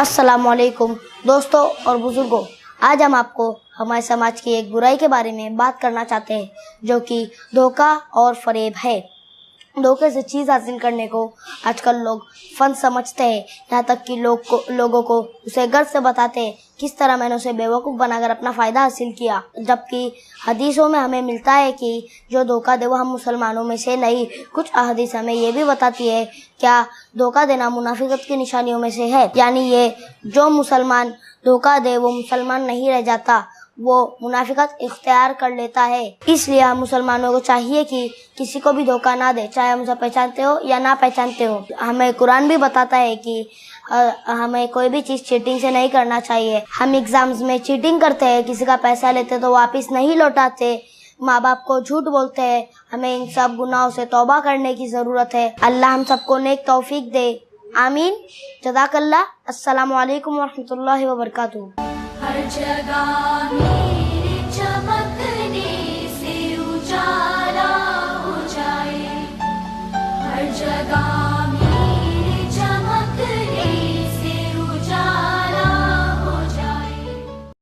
अस्सलामुअलैकुम दोस्तों और बुजुर्गों, आज हम आपको हमारे समाज की एक बुराई के बारे में बात करना चाहते हैं, जो कि धोखा और फरेब है। धोखे से चीज़ हासिल करने को आजकल लोग फन समझते हैं, यहाँ तक कि लोगों को उसे गर्व से बताते हैं किस तरह मैंने उसे बेवकूफ़ बनाकर अपना फ़ायदा हासिल किया। जबकि हदीसों में हमें मिलता है कि जो धोखा दे वो हम मुसलमानों में से नहीं। कुछ अहदीस हमें ये भी बताती है क्या धोखा देना मुनाफिकत की निशानियों में से है, यानी ये जो मुसलमान धोखा दे वो मुसलमान नहीं रह जाता, वो मुनाफिकत इख्तियार कर लेता है। इसलिए हम मुसलमानों को चाहिए कि किसी को भी धोखा ना दे, चाहे हम उसे पहचानते हो या ना पहचानते हो। हमें कुरान भी बताता है कि हमें कोई भी चीज़ चीटिंग से नहीं करना चाहिए। हम एग्जाम्स में चीटिंग करते हैं, किसी का पैसा लेते तो वापस नहीं लौटाते, माँ बाप को झूठ बोलते हैं। हमें इन सब गुनाहों से तौबा करने की ज़रूरत है। अल्लाह हम सबको नेक तौफीक दे, आमीन। जज़ाकल्लाह। अस्सलामु अलैकुम वरहमतुल्लाहि वबरकातुहू। हर जगह